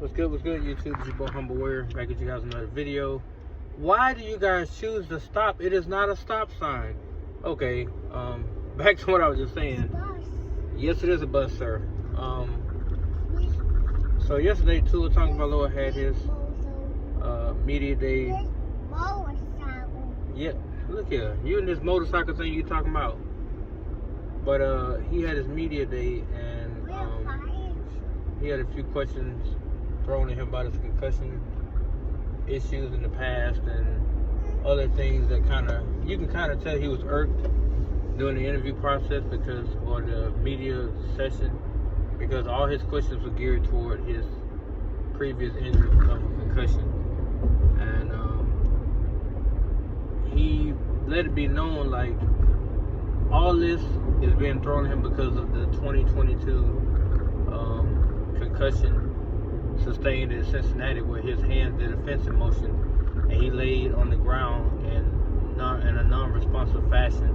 What's good, YouTube? It's your boy Humble Warrior, back at you guys another video. Why do you guys choose to stop? It is not a stop sign. Okay, back to what I was just saying. Yes, it is a bus, sir. So yesterday, Tua Tagovailoa had his media day. Yeah, look here. You and this motorcycle thing you talking about. But he had his media day, and he had a few questions thrown at him about his concussion issues in the past and other things that you can kind of tell he was irked during the interview process or the media session, because all his questions were geared toward his previous injury of a concussion. And he let it be known, like, all this is being thrown at him because of the 2022 concussion sustained in Cincinnati, where his hands did a fencing motion and he laid on the ground in a non-responsive fashion,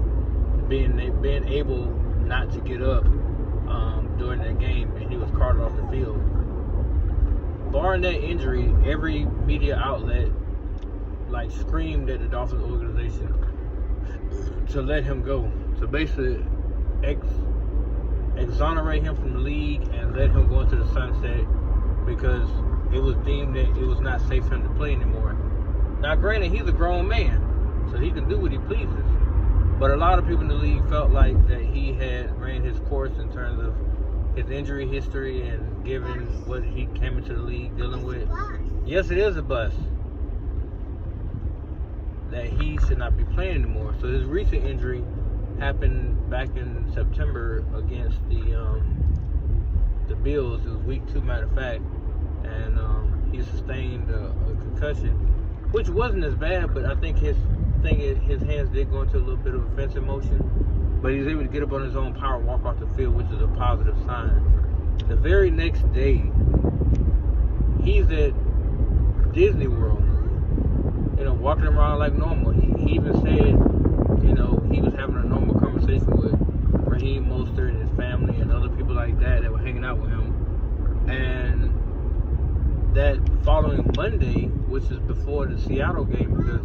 being able not to get up during that game, and he was carted off the field. Barring that injury, every media outlet screamed at the Dolphins organization to let him go, to basically exonerate him from the league and let him go into the sunset, because it was deemed that it was not safe for him to play anymore. Now, granted, he's a grown man, so he can do what he pleases. But a lot of people in the league felt like that he had ran his course in terms of his injury history and given what he came into the league dealing with. Yes, it is a bust. That he should not be playing anymore. So his recent injury happened back in September against the Bills. It was week 2, matter of fact, and he sustained a concussion, which wasn't as bad, but I think his hands did go into a little bit of a fencing motion, but he was able to get up on his own power, walk off the field, which is a positive sign. The very next day, he's at Disney World, walking around like normal. He even said, he was having a normal conversation with Raheem Mostert and his family and other people like that were hanging out with him. And that following Monday, which is before the Seattle game, because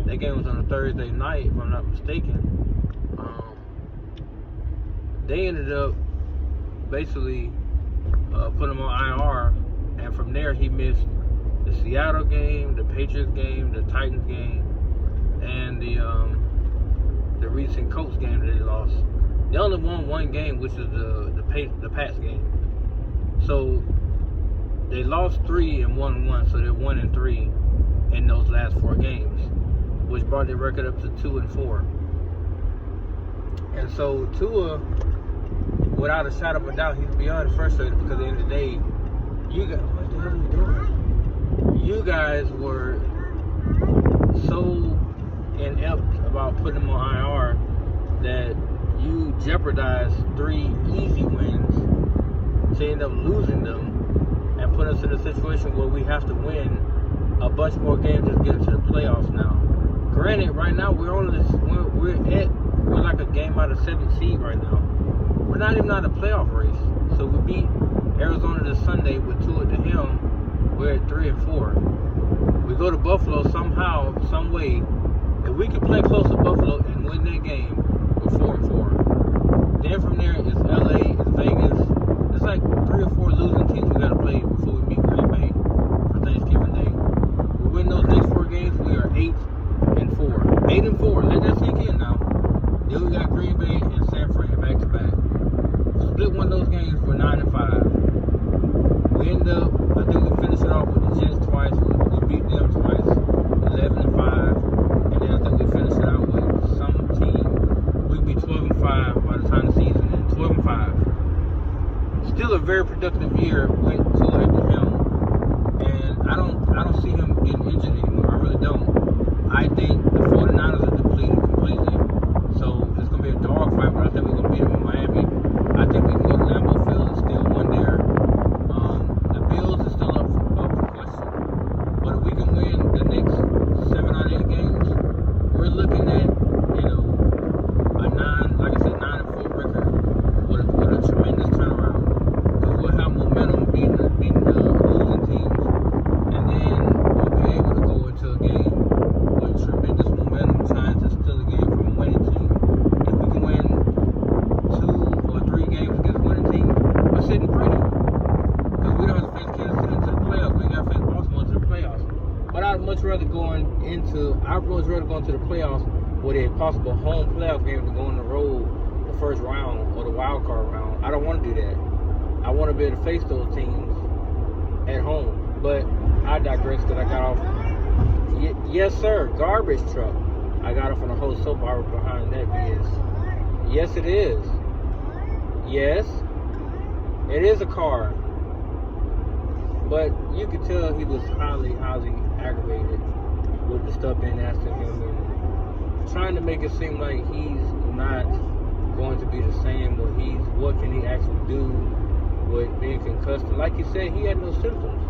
that game was on a Thursday night, if I'm not mistaken, they ended up basically putting him on IR, and from there he missed the Seattle game, the Patriots game, the Titans game, and the recent Colts game that they lost. They only won one game, which is the Pats game. So they lost 3 and won 1, so they're 1-3 in those last 4 games, which brought their record up to 2-4. And so Tua, without a shadow of a doubt, he's beyond frustrated, because at the end of the day, what the hell are you doing? You guys were so inept about putting him on IR that you jeopardized 3 easy wins to end up losing them and put us in a situation where we have to win a bunch more games to get into the playoffs now. Granted, right now we're like a game out of 7th seed right now. We're not even out of playoff race. So we beat Arizona this Sunday with 2 to him. We're at 3-4. We go to Buffalo somehow, some way. If we can play close to Buffalo and win that game, we're 4-4. Then from there, it's LA, it's Vegas. It's like 3 or 4 losing teams we gotta play before we meet Green Bay for Thanksgiving Day. We win those next 4 games, we are 8-4. 8-4. Let that sink in now. Then we got Green Bay and San Fran back to back. Split one of those games, we're 9-5. We end up, I think we finished it off with the Jets twice. We beat them twice, 11-5. And then I think we finished it out with some team. We'd be 12-5 by the time the season ends. 12-5. Still a very productive year with Tua and him. And I don't see him getting injured anymore. I really don't. I think the 49ers are depleted completely. So it's going to be a dogfight, but I think we're going to beat them in Miami. I think we can go to Lambeau Field and still win there. The Bills are still up for question. But if we can win the next 7 out of 8 games, we're looking at, a 9-4 record with a tremendous turnaround. Because we'll have momentum beating the losing team I'd much rather go into the playoffs with a possible home playoff game than go on the road the first round or the wild card round. I don't want to do that. I want to be able to face those teams at home. But I digress because I got off. Yes, sir, garbage truck. I got off on a whole soap opera behind that BS. Yes, it is. Yes, it is a car. But you could tell he was highly aggravated with the stuff being asked of him and trying to make it seem like he's not going to be the same, or what can he actually do with being concussed. And like he said, he had no symptoms.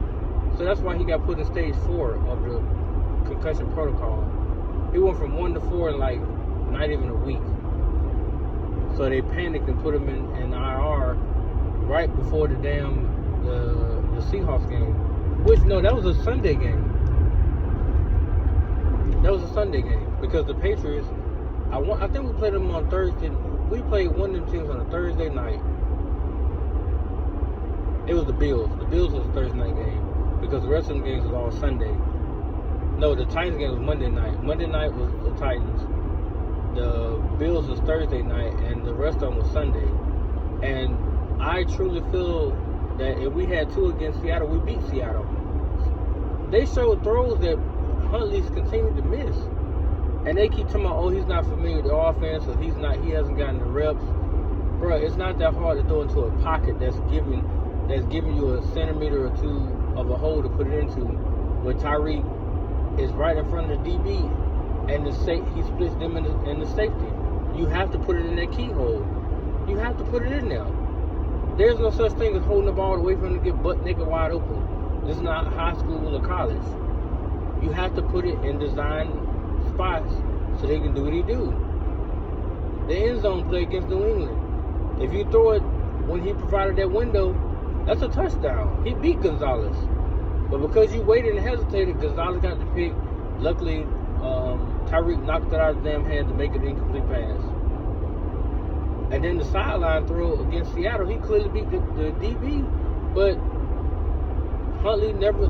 So that's why he got put in stage 4 of the concussion protocol. He went from 1 to 4 in like not even a week. So they panicked and put him in IR right before the Seahawks game. Which, no, that was a Sunday game. That was a Sunday game because the Patriots, I think we played them on Thursday. We played one of them teams on a Thursday night. It was the Bills. The Bills was a Thursday night game because the rest of the games was all Sunday. No, the Titans game was Monday night. Monday night was the Titans. The Bills was Thursday night, and the rest of them was Sunday. And I truly feel that if we had 2 against Seattle, we beat Seattle. They showed throws that Huntley's continued to miss. And they keep talking about, oh, he's not familiar with the offense, or he hasn't gotten the reps. Bro, it's not that hard to throw into a pocket that's giving you a centimeter or 2 of a hole to put it into, where Tyreek is right in front of the DB, and he splits them in the safety. You have to put it in that keyhole. You have to put it in there. There's no such thing as holding the ball away from him to get butt naked wide open. This is not high school or college. You have to put it in design spots so they can do what he do. The end zone play against New England. If you throw it when he provided that window, that's a touchdown. He beat Gonzalez. But because you waited and hesitated, Gonzalez got the pick. Luckily, Tyreek knocked it out of his damn hand to make it an incomplete pass. And then the sideline throw against Seattle, he clearly beat the DB, but Huntley never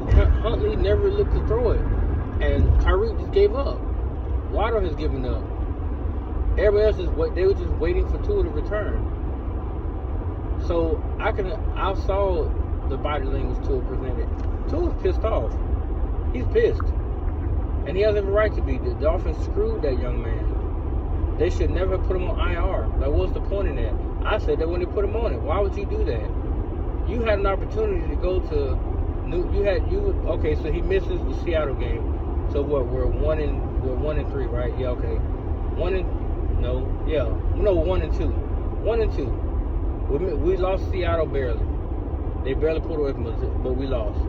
looked to throw it. And Tyreek just gave up. Waddle has given up. Everybody else they were just waiting for Tua to return. So I saw the body language Tua presented. Tua's pissed off. He's pissed. And he has every right to be. The offense screwed that young man. They should never put him on IR. Like, what's the point in that? I said that when they put him on it. Why would you do that? You had an opportunity to go to okay, so he misses the Seattle game. So what, we're 1 and 3, right? Yeah, okay. 1 and 2. 1 and 2. We lost Seattle barely. They barely pulled away from us, but we lost.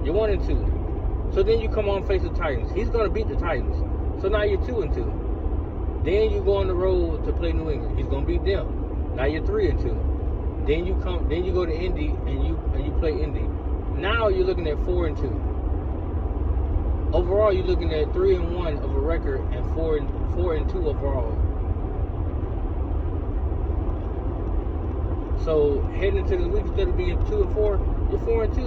You're 1 and 2. So then you come on and face the Titans. He's gonna beat the Titans. So now you're 2 and 2. Then you go on the road to play New England. He's gonna beat them. Now you're 3 and 2. Then you go to Indy and you play Indy. Now you're looking at 4 and 2. Overall, you're looking at 3 and 1 of a record and 4 and 2 overall. So heading into this week, instead of being 2 and 4, you're 4 and 2,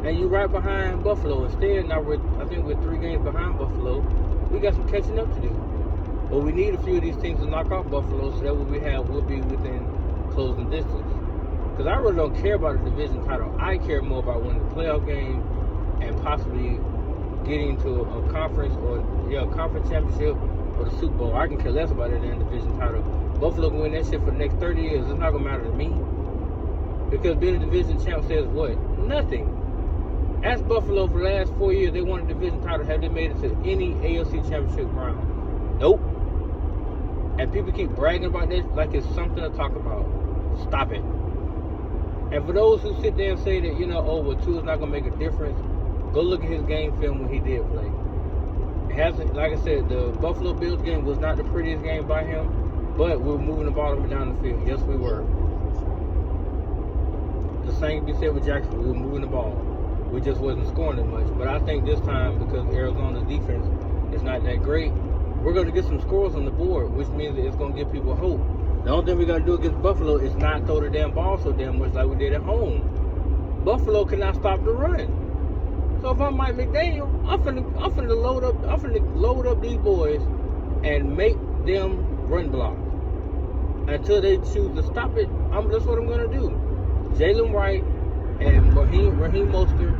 and you're right behind Buffalo. Instead, now I think we're 3 games behind Buffalo. We got some catching up to do, but we need a few of these teams to knock off Buffalo, so that what we have will be within closing distance. Because I really don't care about the division title. I care more about winning the playoff game and possibly getting to a conference conference championship or the Super Bowl. I can care less about it than the division title. Buffalo can win that shit for the next 30 years. It's not going to matter to me. Because being a division champ says what? Nothing. Ask Buffalo for the last 4 years, they won a division title. Have they made it to any AFC championship round? Nope. And people keep bragging about this like it's something to talk about. Stop it. And for those who sit there and say that, Tua's not going to make a difference, go look at his game film when he did play. Like I said, the Buffalo Bills game was not the prettiest game by him, but we were moving the ball up and down the field. Yes, we were. The same can be said with Jacksonville. We were moving the ball. We just wasn't scoring as much. But I think this time, because Arizona's defense is not that great, we're going to get some scores on the board, which means that it's going to give people hope. The only thing we got to do against Buffalo is not throw the damn ball so damn much like we did at home. Buffalo cannot stop the run. So if I'm Mike McDaniel, I'm finna load up these boys and make them run block until they choose to stop it. That's what I'm gonna do. Jalen Wright and Raheem Mostert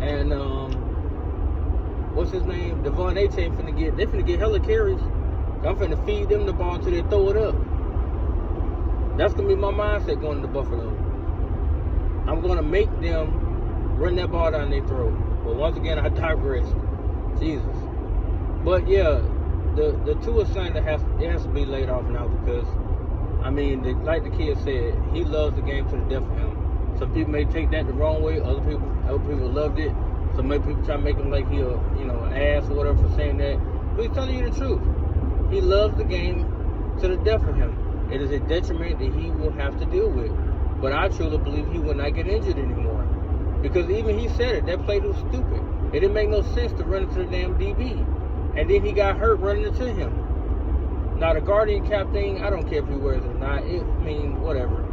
and what's his name? Devon Achane finna get hella carries. I'm finna feed them the ball until they throw it up. That's gonna be my mindset going to Buffalo. I'm gonna make them run that ball down their throat. But once again, I digress. Jesus. But yeah, the Tua Slander has to be laid off now because, I mean, like the kid said, he loves the game to the death of him. Some people may take that the wrong way. Other people loved it. Some people try to make him like he an ass or whatever for saying that. But he's telling you the truth. He loves the game to the death of him. It is a detriment that he will have to deal with. But I truly believe he will not get injured anymore. Because even he said it, that play was stupid. It didn't make no sense to run into the damn DB. And then he got hurt running into him. Now the Guardian cap thing, I don't care if he wears it or not. Whatever.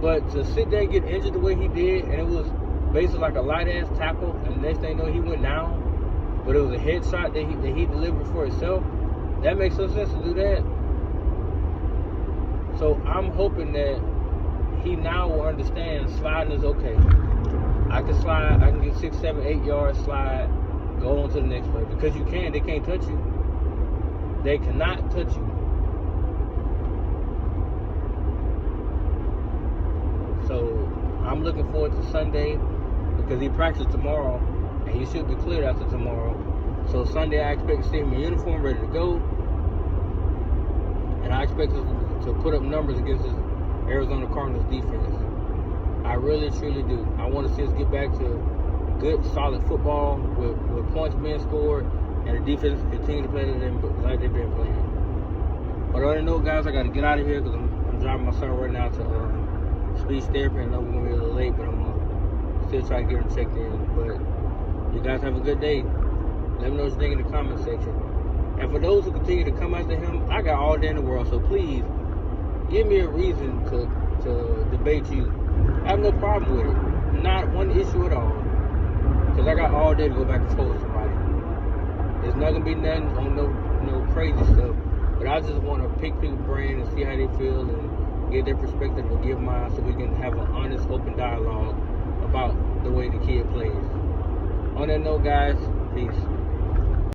But to sit there and get injured the way he did, and it was basically like a light-ass tackle, and the next thing you know, he went down. But it was a headshot that he delivered for himself. That makes no sense to do that. So I'm hoping that he now will understand sliding is okay. I can slide, I can get 6, 7, 8 yards, slide, go on to the next play. Because they can't touch you. They cannot touch you. So I'm looking forward to Sunday because he practiced tomorrow and he should be cleared after tomorrow. So Sunday I expect to see him in uniform, ready to go. And I expect us to put up numbers against this Arizona Cardinals defense. I really, truly do. I want to see us get back to good, solid football with points being scored and the defense continue to play like they've been playing. But on that note, guys, I got to get out of here because I'm driving my son right now to speech therapy. I know we're going to be a little late, but I'm going to still try to get him checked in. But you guys have a good day. Let me know what you think in the comment section. And for those who continue to come after him, I got all day in the world. So please, give me a reason to debate you. I have no problem with it. Not one issue at all. Because I got all day to go back and forth with somebody. There's not going to be nothing on no crazy stuff. But I just want to pick people's brain and see how they feel and get their perspective and give mine so we can have an honest, open dialogue about the way the kid plays. On that note, guys, peace.